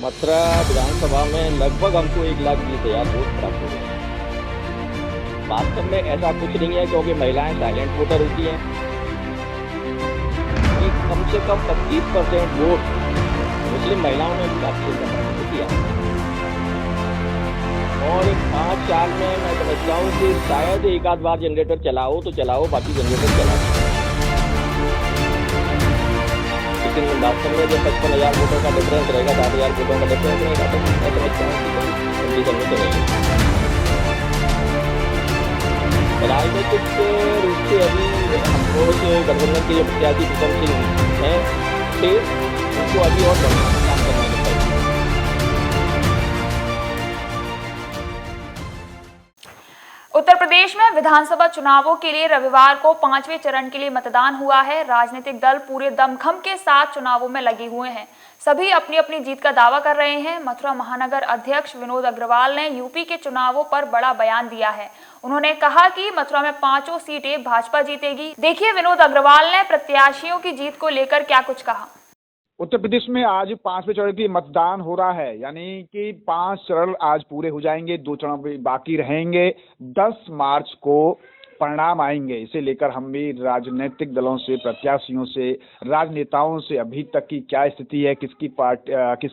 मथुरा विधानसभा में लगभग हमको 1,20,000 वोट प्राप्त हुए हैं। वास्तव में ऐसा कुछ नहीं है, क्योंकि महिलाएं साइलेंट वोटर होती हैं कि कम से कम 25% वोट मुस्लिम महिलाओं ने भी भारतीय जनता पार्टी को दिया। और 5 साल में मैं समझता हूँ कि शायद एक आध बार जनरेटर चलाओ तो चलाओ, बाकी जनरेटर चलाओ। लेकिन वास्तव में जब 55,000 वोटों का डिफरेंस रहेगा, 60,000 वोटों का डिफरेंस रहेगा, तो मैं समझता हूँ कि कंडीशन में तो नहीं है। राजनीतिक रूप से अभी हम लोग गठबंधन के जो प्रत्याशी प्रीतम सिंह हैं थे, उनको अभी और बढ़िया काम करना चाहिए। उत्तर प्रदेश में विधानसभा चुनावों के लिए रविवार को 5वें चरण के लिए मतदान हुआ है। राजनीतिक दल पूरे दमखम के साथ चुनावों में लगे हुए हैं। सभी अपनी अपनी जीत का दावा कर रहे हैं। मथुरा महानगर अध्यक्ष विनोद अग्रवाल ने यूपी के चुनावों पर बड़ा बयान दिया है। उन्होंने कहा कि मथुरा में 5 सीटें भाजपा जीतेगी। देखिए विनोद अग्रवाल ने प्रत्याशियों की जीत को लेकर क्या कुछ कहा। उत्तर प्रदेश में आज 5वें चरण की मतदान हो रहा है, यानी कि 5 चरण आज पूरे हो जाएंगे, 2 चरण बाकी रहेंगे। 10 मार्च को परिणाम आएंगे। इसे लेकर हम भी राजनीतिक दलों से, प्रत्याशियों से, राजनेताओं से अभी तक की क्या स्थिति है, किसकी पार्टी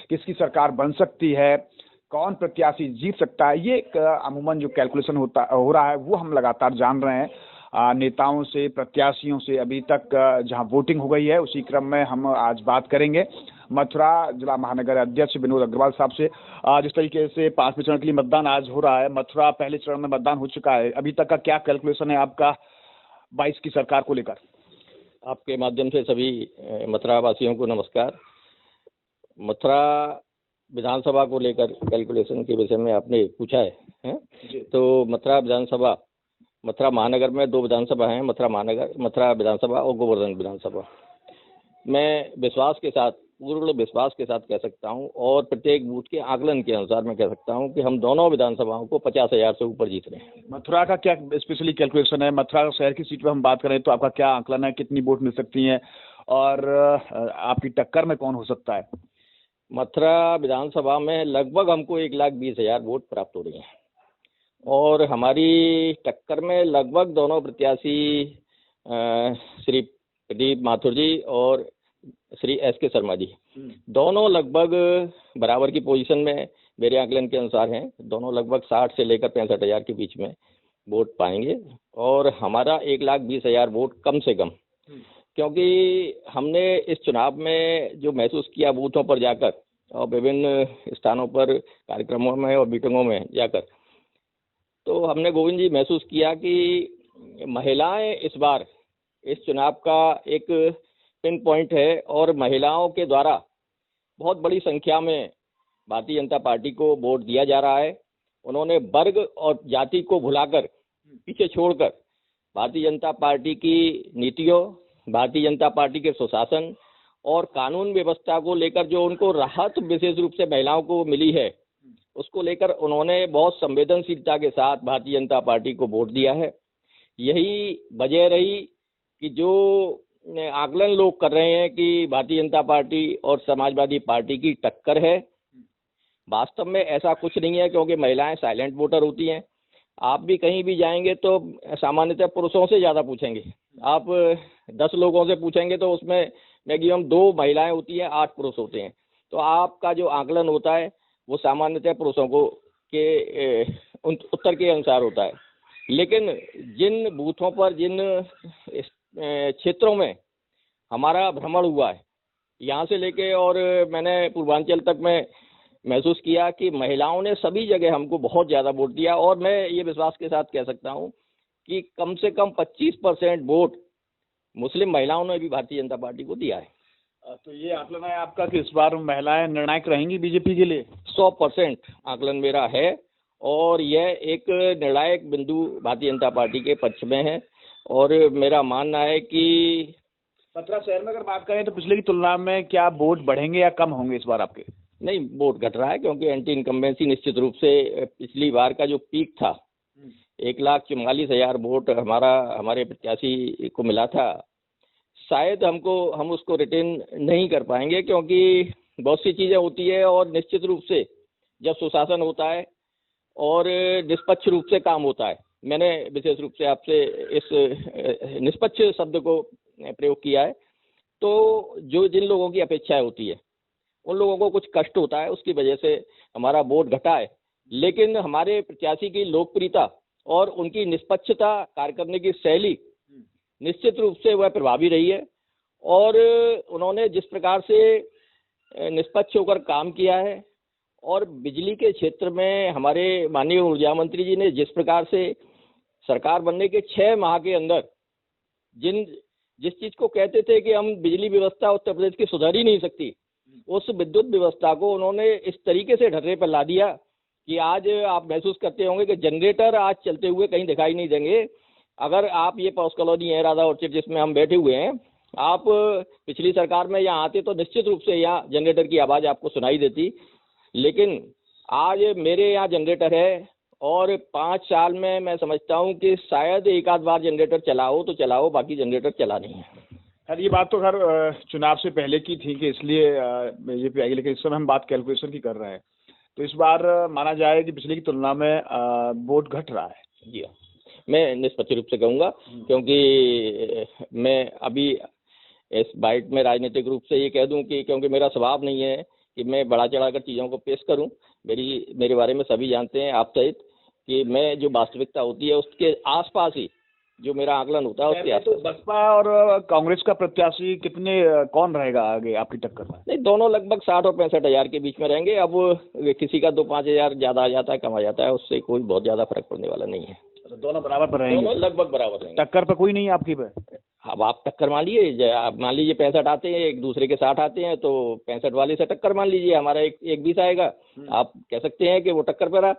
किसकी सरकार बन सकती है, कौन प्रत्याशी जीत सकता है, ये अमूमन जो कैलकुलेशन हो रहा है वो हम लगातार जान रहे हैं नेताओं से, प्रत्याशियों से। अभी तक जहां वोटिंग हो गई है उसी क्रम में हम आज बात करेंगे मथुरा जिला महानगर अध्यक्ष विनोद अग्रवाल साहब से। जिस तरीके से 5वें चरण के लिए मतदान आज हो रहा है, मथुरा पहले चरण में मतदान हो चुका है, अभी तक का क्या कैलकुलेशन है आपका 22 की सरकार को लेकर? आपके माध्यम से सभी मथुरा वासियों को नमस्कार। मथुरा विधानसभा को लेकर कैलकुलेशन के विषय में आपने पूछा है? तो मथुरा विधानसभा, मथुरा महानगर में 2 विधानसभा हैं, मथुरा विधानसभा और गोवर्धन विधानसभा। मैं विश्वास के साथ, पूर्ण विश्वास के साथ कह सकता हूं, और प्रत्येक बूथ के आकलन के अनुसार मैं कह सकता हूं कि हम दोनों विधानसभाओं को 50,000 से ऊपर जीत रहे हैं। मथुरा का क्या स्पेशली कैलकुलेशन है? मथुरा शहर की सीट पर हम बात करें तो आपका क्या आकलन है, कितनी वोट मिल सकती है और आपकी टक्कर में कौन हो सकता है? मथुरा विधानसभा में लगभग हमको 1,20,000 वोट प्राप्त हो रही हैं, और हमारी टक्कर में लगभग दोनों प्रत्याशी श्री प्रदीप माथुर जी और श्री SK शर्मा जी, दोनों लगभग बराबर की पोजीशन में मेरे आकलन के अनुसार हैं। दोनों लगभग 60 से लेकर 65,000 के बीच में वोट पाएंगे, और हमारा 1,20,000 वोट कम से कम, क्योंकि हमने इस चुनाव में जो महसूस किया बूथों पर जाकर और विभिन्न स्थानों पर कार्यक्रमों में और मीटिंगों में जाकर, तो हमने गोविंद जी महसूस किया कि महिलाएं इस बार इस चुनाव का एक पिन पॉइंट है, और महिलाओं के द्वारा बहुत बड़ी संख्या में भारतीय जनता पार्टी को वोट दिया जा रहा है। उन्होंने वर्ग और जाति को भुलाकर, पीछे छोड़कर भारतीय जनता पार्टी की नीतियों, भारतीय जनता पार्टी के सुशासन और कानून व्यवस्था को लेकर जो उनको राहत विशेष रूप से महिलाओं को मिली है, उसको लेकर उन्होंने बहुत संवेदनशीलता के साथ भारतीय जनता पार्टी को वोट दिया है। यही वजह रही कि जो आकलन लोग कर रहे हैं कि भारतीय जनता पार्टी और समाजवादी पार्टी की टक्कर है, वास्तव में ऐसा कुछ नहीं है, क्योंकि महिलाएं साइलेंट वोटर होती हैं। आप भी कहीं भी जाएंगे तो सामान्यतः पुरुषों से ज़्यादा पूछेंगे। आप 10 लोगों से पूछेंगे तो उसमें मैक्सिमम 2 महिलाएं होती हैं, 8 पुरुष होते हैं। तो आपका जो आकलन होता है वो सामान्यतः पुरुषों को के उत्तर के अनुसार होता है। लेकिन जिन बूथों पर, जिन क्षेत्रों में हमारा भ्रमण हुआ है, यहाँ से लेके और मैंने पूर्वांचल तक में महसूस किया कि महिलाओं ने सभी जगह हमको बहुत ज़्यादा वोट दिया, और मैं ये विश्वास के साथ कह सकता हूँ कि कम से कम 25% वोट मुस्लिम महिलाओं ने भी भारतीय जनता पार्टी को दिया है। तो ये आकलन है आपका कि इस बार महिलाएं निर्णायक रहेंगी बीजेपी के लिए? 100% आकलन मेरा है, और यह एक निर्णायक बिंदु भारतीय जनता पार्टी के पक्ष में है। और मेरा मानना है कि मथुरा शहर में अगर बात करें तो पिछले की तुलना में क्या वोट बढ़ेंगे या कम होंगे इस बार आपके? नहीं, वोट घट रहा है, क्योंकि एंटी इनकम्बेंसी निश्चित रूप से पिछली बार का जो पीक था 1,44,000 वोट हमारे प्रत्याशी को मिला था, शायद हम उसको रिटेन नहीं कर पाएंगे, क्योंकि बहुत सी चीज़ें होती है, और निश्चित रूप से जब सुशासन होता है और निष्पक्ष रूप से काम होता है, मैंने विशेष रूप से आपसे इस निष्पक्ष शब्द को प्रयोग किया है, तो जो जिन लोगों की अपेक्षाएं होती है उन लोगों को कुछ कष्ट होता है, उसकी वजह से हमारा वोट घटा है। लेकिन हमारे प्रत्याशी की लोकप्रियता और उनकी निष्पक्षता, कार्य करने की शैली निश्चित रूप से वह प्रभावी रही है, और उन्होंने जिस प्रकार से निष्पक्ष होकर काम किया है, और बिजली के क्षेत्र में हमारे माननीय ऊर्जा मंत्री जी ने जिस प्रकार से सरकार बनने के 6 माह के अंदर जिस चीज़ को कहते थे कि हम बिजली व्यवस्था उत्तर प्रदेश की सुधर ही नहीं सकती, उस विद्युत व्यवस्था को उन्होंने इस तरीके से ढर्रे पर ला दिया कि आज आप महसूस करते होंगे कि जनरेटर आज चलते हुए कहीं दिखाई नहीं देंगे। अगर आप ये पॉस कॉलोनी है राधा ऑर्चिड जिसमें हम बैठे हुए हैं, आप पिछली सरकार में यहाँ आते तो निश्चित रूप से यहाँ जनरेटर की आवाज़ आपको सुनाई देती, लेकिन आज मेरे यहाँ जनरेटर है, और 5 साल में मैं समझता हूँ कि शायद एक आध बार जनरेटर चलाओ तो चलाओ, बाकी जनरेटर चला नहीं है। खैर ये बात तो खैर चुनाव से पहले की थी कि इसलिए बीजेपी आएगी, लेकिन इस समय हम बात कैलकुलेशन की कर रहे हैं, तो इस बार माना जाए कि पिछले की तुलना में वोट घट रहा है। जी हाँ, मैं निष्पक्ष रूप से कहूँगा, क्योंकि मैं अभी इस बाइट में राजनीतिक रूप से ये कह दूं कि क्योंकि मेरा स्वभाव नहीं है कि मैं बढ़ा चढ़ाकर चीज़ों को पेश करूं, मेरे बारे में सभी जानते हैं, आप सहित, कि मैं जो वास्तविकता होती है उसके आसपास ही जो मेरा आकलन होता है उसके तो बसपा और कांग्रेस का प्रत्याशी कौन रहेगा आगे आपकी टक्कर में? नहीं, दोनों लगभग 60 और 65 हज़ार के बीच में रहेंगे। अब किसी का 2-5 हज़ार ज़्यादा आ जाता है, कम आ जाता है, उससे कोई बहुत ज़्यादा फर्क पड़ने वाला नहीं है। तो दोनों बराबर पर रहेंगे? दोनों लगभग बराबर रहेंगे। टक्कर पर कोई नहीं है आपकी पे? अब आप टक्कर मान लीजिए, आप मान लीजिए 65 आते हैं, एक दूसरे के 60 आते हैं, तो 65 वाले से टक्कर मान लीजिए, हमारा एक 20 आएगा, आप कह सकते हैं कि वो टक्कर पर रहा।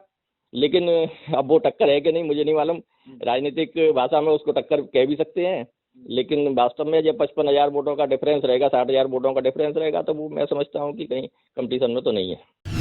लेकिन अब वो टक्कर है कि नहीं मुझे नहीं मालूम, राजनीतिक भाषा में उसको टक्कर कह भी सकते हैं, लेकिन वास्तव में जब 55 हज़ार वोटों का डिफरेंस रहेगा, 60 हज़ार वोटों का डिफरेंस रहेगा, तो वो मैं समझता हूँ कि कहीं कंपटीशन में तो नहीं है।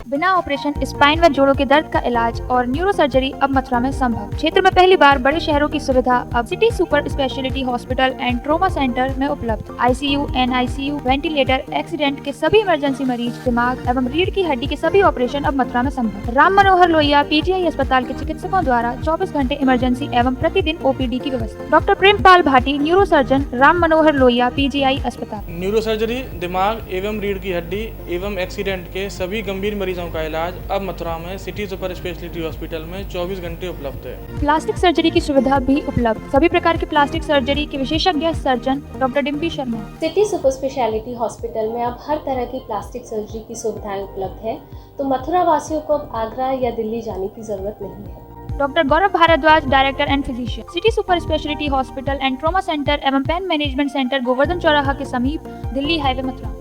बिना ऑपरेशन स्पाइन व जोड़ों के दर्द का इलाज और न्यूरो सर्जरी अब मथुरा में संभव। क्षेत्र में पहली बार बड़े शहरों की सुविधा अब city super speciality hospital and trauma centre में उपलब्ध। आईसीयू, एनआईसीयू, वेंटिलेटर, एक्सीडेंट के सभी इमरजेंसी मरीज, दिमाग एवं रीढ़ की हड्डी के सभी ऑपरेशन अब मथुरा में संभव। राम मनोहर लोहिया पीजीआई अस्पताल के चिकित्सकों द्वारा 24 घंटे इमरजेंसी एवं प्रतिदिन ओपीडी की व्यवस्था। Doctor Prempal Bhati, neuro surgeon, Ram Manohar Lohia PGI अस्पताल। न्यूरो सर्जरी, दिमाग एवं रीढ़ की हड्डी एवं एक्सीडेंट के सभी गंभीर मरीजों का इलाज अब मथुरा में सिटी सुपर स्पेशलिटी हॉस्पिटल में 24 घंटे उपलब्ध है। प्लास्टिक सर्जरी की सुविधा भी उपलब्ध। सभी प्रकार की प्लास्टिक सर्जरी के विशेषज्ञ surgeon doctor Dimpy Sharma. City super speciality hospital में अब हर तरह की प्लास्टिक सर्जरी की सुविधाएं उपलब्ध है, तो मथुरा वासियों को अब आगरा या दिल्ली जाने की जरूरत नहीं है। Doctor Gaurav Bhardwaj, director and physician, city super speciality hospital and trauma centre एवं पेन मैनेजमेंट सेंटर, गोवर्धन चौराहा के समीप, दिल्ली हाईवे, मथुरा।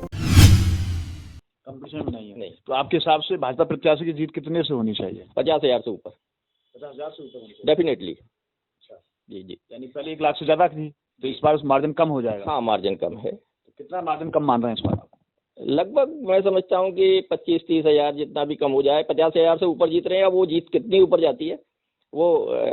कंपटीशन में नहीं है? नहीं। तो आपके हिसाब से भाजपा प्रत्याशी की जीत कितने से होनी चाहिए? 50 हज़ार से ऊपर। 50 हज़ार से ऊपर? डेफिनेटली। अच्छा जी जी, यानी पहले 1 लाख से ज्यादा थी, तो इस बार उस मार्जिन कम हो जाएगा? हाँ, मार्जिन कम है। तो कितना मार्जिन कम मान रहे हैं इस बार? लगभग मैं समझता हूँ कि 25-30 हज़ार जितना भी कम हो जाए। 50 हज़ार से ऊपर जीत रहे हैं, अब वो जीत कितनी ऊपर जाती है वो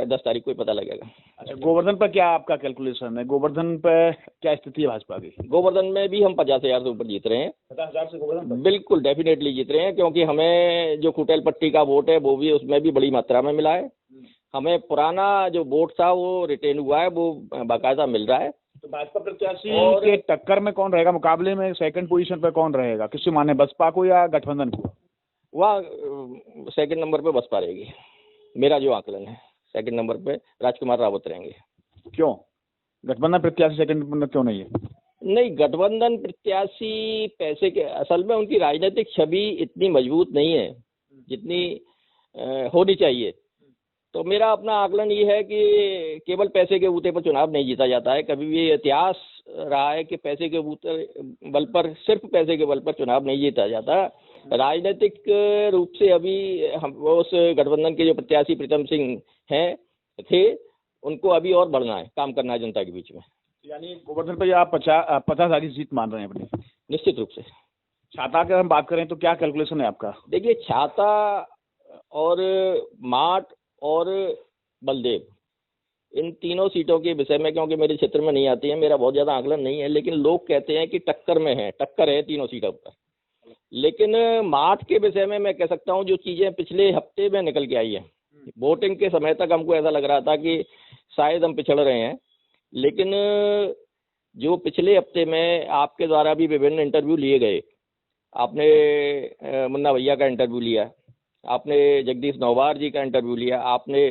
10 तारीख को ही पता लगेगा। अच्छा, गोवर्धन पर क्या आपका कैलकुलेशन है? गोवर्धन पर क्या स्थिति है भाजपा की? गोवर्धन में भी हम 50 हज़ार से ऊपर जीत रहे हैं। 50 हज़ार से गोवर्धन पर? बिल्कुल डेफिनेटली जीत रहे हैं, क्योंकि हमें जो कुटेल पट्टी का वोट है वो भी उसमें भी बड़ी मात्रा में मिला है। हमें पुराना जो वोट था वो रिटेन हुआ है, वो बाकायदा मिल रहा है। तो भाजपा प्रत्याशी के टक्कर में कौन रहेगा? मुकाबले में सेकंड पोजीशन पर कौन रहेगा? किससे माने, बसपा को या गठबंधन को? वह सेकंड नंबर पे बसपा रहेगी, मेरा जो आकलन है। सेकंड नंबर पे राजकुमार रावत रहेंगे। क्यों गठबंधन प्रत्याशी सेकंड नंबर क्यों नहीं है? नहीं, गठबंधन प्रत्याशी पैसे के, असल में उनकी राजनीतिक छवि इतनी मजबूत नहीं है जितनी होनी चाहिए। तो मेरा अपना आकलन ये है कि केवल पैसे के बूते पर चुनाव नहीं जीता जाता है। कभी भी इतिहास रहा है कि पैसे के बल पर, सिर्फ पैसे के बल पर चुनाव नहीं जीता जाता। राजनीतिक रूप से अभी हम उस गठबंधन के जो प्रत्याशी प्रीतम सिंह थे, उनको अभी और बढ़ना है, काम करना है जनता के बीच में। यानी गोवर्धन पर आप 50 हज़ार की जीत मान रहे हैं अपनी? निश्चित रूप से। छाता की हम बात करें तो क्या कैलकुलेशन है आपका? देखिए, छाता और माट और बलदेव, इन तीनों सीटों के विषय में, क्योंकि मेरे क्षेत्र में नहीं आती है, मेरा बहुत ज़्यादा आकलन नहीं है, लेकिन लोग कहते हैं कि टक्कर टक्कर में है, टक्कर है तीनों सीटों पर। लेकिन माठ के विषय में मैं कह सकता हूँ जो चीज़ें पिछले हफ्ते में निकल के आई हैं, वोटिंग के समय तक हमको ऐसा लग रहा था कि शायद हम पिछड़ रहे हैं, लेकिन जो पिछले हफ्ते में आपके द्वारा भी विभिन्न इंटरव्यू लिए गए, आपने मुन्ना भैया का इंटरव्यू लिया, आपने जगदीश नौबार जी का इंटरव्यू लिया, आपने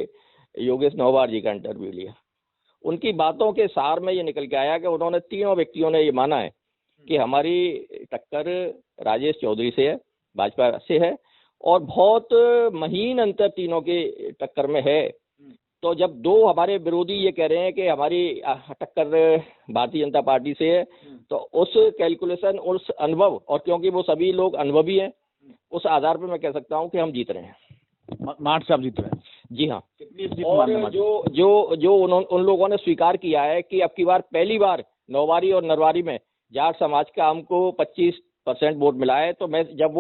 योगेश नौबार जी का इंटरव्यू लिया, उनकी बातों के सार में ये निकल के आया कि उन्होंने तीनों व्यक्तियों ने ये माना है कि हमारी टक्कर राजेश चौधरी से है, भाजपा से है, और बहुत महीन अंतर तीनों के टक्कर में है। तो जब दो हमारे विरोधी ये कह रहे हैं कि हमारी टक्कर भारतीय जनता पार्टी से है, तो उस कैलकुलेशन, उस अनुभव, और क्योंकि वो सभी लोग अनुभवी हैं, उस आधार पर मैं कह सकता हूँ कि हम जीत रहे हैं। मार्च से आप जीत रहे हैं? जी हाँ। कितनी सीट और मानने जो उन लोगों ने स्वीकार किया है कि अब की बार पहली बार नौवारी और नरवारी में जाट समाज का हमको 25% वोट मिला है, तो मैं जब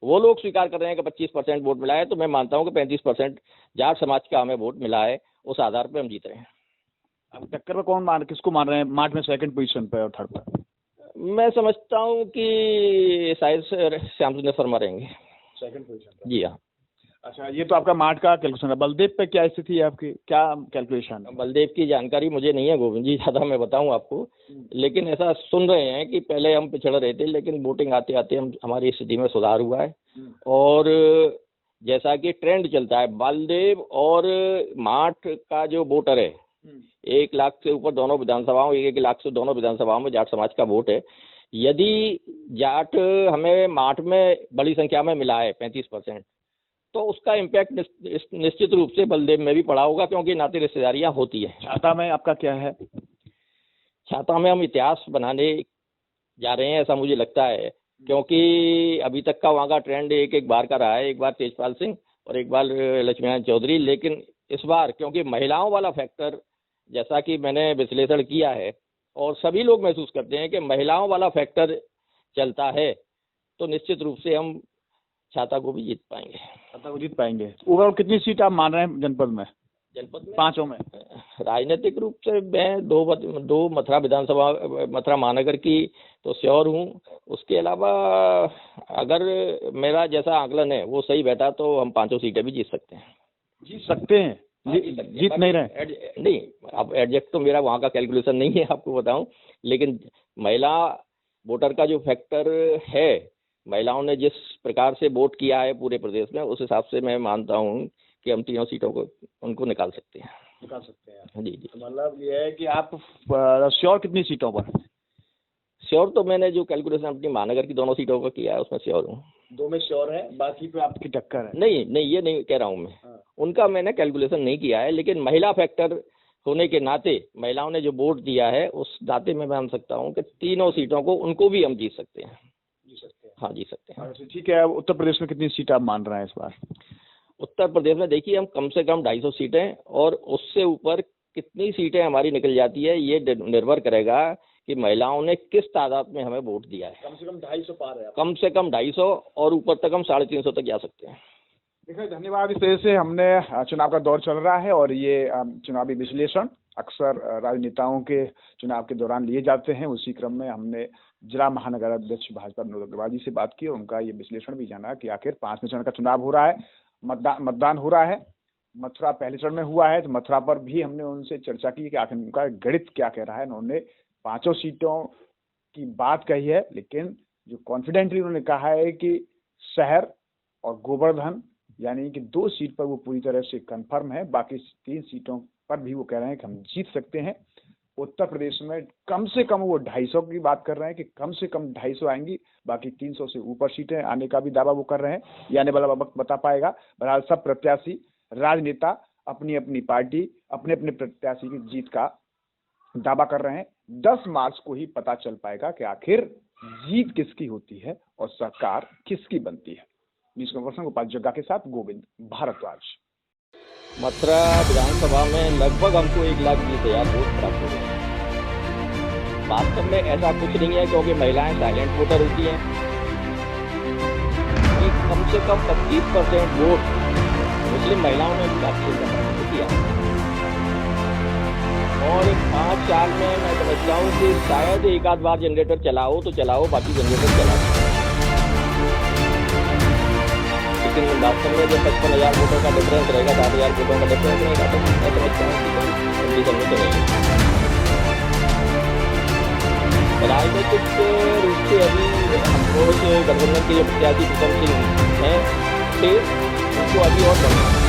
वो लोग स्वीकार कर रहे हैं कि 25% वोट मिला है, तो मैं मानता हूं कि 35% जाट समाज का हमें वोट मिला है, उस आधार पर हम जीत रहे हैं। अब टक्कर में किसको मान रहे हैं मार्च में, सेकंड पोजीशन पे और थर्ड पे? मैं समझता हूं कि शायद श्याम सुंदर शर्मा रहेंगे सेकंड पोजीशन पे। जी हाँ। अच्छा, ये तो आपका मार्च का कैलकुलेशन है। बलदेव पे क्या स्थिति है आपकी, क्या कैलकुलेशन है? बलदेव की जानकारी मुझे नहीं है गोविंद जी, ज़्यादा मैं बताऊं आपको, लेकिन ऐसा सुन रहे हैं कि पहले हम पिछड़ रहे थे, लेकिन वोटिंग आते आते हमारी स्थिति में सुधार हुआ है। और जैसा कि ट्रेंड चलता है, बलदेव और माठ का जो वोटर है, 1 लाख से ऊपर दोनों विधानसभाओं, 1 लाख से दोनों विधानसभाओं में जाट समाज का वोट है। यदि जाट हमें माठ में बड़ी संख्या में मिला है 35%, तो उसका इम्पैक्ट निश्चित रूप से बलदेव में भी पड़ा होगा, क्योंकि नाते रिश्तेदारियाँ होती है। छाता में आपका क्या है? छाता में हम इतिहास बनाने जा रहे हैं, ऐसा मुझे लगता है, क्योंकि अभी तक का वहाँ का ट्रेंड एक बार का रहा है, एक बार तेजपाल सिंह और एक बार लक्ष्मीनारायण चौधरी। लेकिन इस बार क्योंकि महिलाओं वाला फैक्टर, जैसा कि मैंने विश्लेषण किया है और सभी लोग महसूस करते हैं कि महिलाओं वाला फैक्टर चलता है, तो निश्चित रूप से हम छाता को भी जीत पाएंगे। छाता को जीत पाएंगे। ओवरऑल कितनी सीट आप मान रहे हैं जनपद में? जनपद में पांचों में राजनीतिक रूप से मैं दो मथुरा विधानसभा, मथुरा महानगर की तो श्योर हूँ। उसके अलावा अगर मेरा जैसा आकलन है वो सही बैठा, तो हम 5 सीटें भी जीत सकते हैं। जीत सकते हैं? जीत नहीं रहे? नहीं, अब एडजेक्ट तो मेरा वहाँ का कैलकुलेशन नहीं है आपको बताऊं, लेकिन महिला वोटर का जो फैक्टर है, महिलाओं ने जिस प्रकार से वोट किया है पूरे प्रदेश में, उस हिसाब से मैं मानता हूँ कि हम 3 सीटों को उनको निकाल सकते हैं। जी जी। मतलब ये है कि आप श्योर कितनी सीटों पर? श्योर तो मैंने जो कैलकुलेशन अपनी महानगर की दोनों सीटों का किया है उसमें श्योर हूँ। 2 में श्योर है, बाकी पे आपकी टक्कर है? नहीं, ये नहीं कह रहा हूँ मैं, उनका मैंने कैलकुलेशन नहीं किया है, लेकिन महिला फैक्टर होने के नाते, महिलाओं ने जो वोट दिया है उस नाते में मान सकता हूँ कि 3 सीटों को उनको भी हम जीत सकते हैं। हाँ, जीत सकते हैं। ठीक है। उत्तर प्रदेश में कितनी सीट आप मान रहे हैं इस बार? उत्तर प्रदेश में देखिए, हम कम से कम 250 सीटें, और उससे ऊपर कितनी सीटें हमारी निकल जाती है ये निर्भर करेगा कि महिलाओं ने किस तादाद में हमें वोट दिया है। कम से कम 250 पार है? कम से कम 250, और ऊपर तक हम 350 तक जा सकते हैं। देखिए, धन्यवाद। इस तरह से हमने चुनाव का दौर चल रहा है, और ये चुनावी विश्लेषण अक्सर राजनेताओं के चुनाव के दौरान लिए जाते हैं। उसी क्रम में हमने जिला महानगर अध्यक्ष भाजपा विनोद अग्रवाल जी से बात की और उनका ये विश्लेषण भी जाना कि आखिर 5वें चरण का चुनाव हो रहा है, मतदान हो रहा है। मथुरा पहले चरण में हुआ है, तो मथुरा पर भी हमने उनसे चर्चा की कि आखिर उनका गणित क्या कह रहा है। उन्होंने 5 सीटों की बात कही है, लेकिन जो कॉन्फिडेंटली उन्होंने कहा है कि शहर और गोवर्धन यानी कि 2 सीट पर वो पूरी तरह से कंफर्म है। बाकी 3 सीटों पर भी वो कह रहे हैं कि हम जीत सकते हैं। उत्तर प्रदेश में कम से कम वो 250 की बात कर रहे हैं कि कम से कम 250 आएंगी, बाकी 300 से ऊपर सीटें आने का भी दावा वो कर रहे हैं। ये आने वाला वक्त बता पाएगा। बहरहाल सब प्रत्याशी, राजनेता अपनी अपनी पार्टी, अपने अपने प्रत्याशी की जीत का दावा कर रहे हैं। 10 मार्च को ही पता चल पाएगा कि आखिर जीत किसकी होती है और सरकार किसकी बनती है। न्यूज़ कॉर्पोरेशन गोपाल जग्गा के साथ गोविंद भारद्वाज। मथुरा विधानसभा में लगभग हमको 1,20,000 वोट प्राप्त हुए हैं। वास्तव में ऐसा कुछ नहीं है, क्योंकि महिलाएं साइलेंट वोटर होती हैं, कि कम से कम 25% वोट मुस्लिम महिलाओं ने भी भारतीय जनता पार्टी को दिया। और 5 साल में मैं समझता हूँ कि शायद एक आध बार जनरेटर चलाओ तो चलाओ, बाकी जनरेटर चलाओ। लेकिन वास्तव में जब 55,000 वोटों का डिफरेंस रहेगा, 10,000 वोटों का डिफरेंस रहेगा, तो मैं समझता हूँ कि कोई कंडीशन में तो नहीं। राजनीतिक रूप से अभी अफकोर्स गठबंधन के जो प्रत्याशी प्रथम सिंह हैं थे, उनको अभी और बढ़ना है।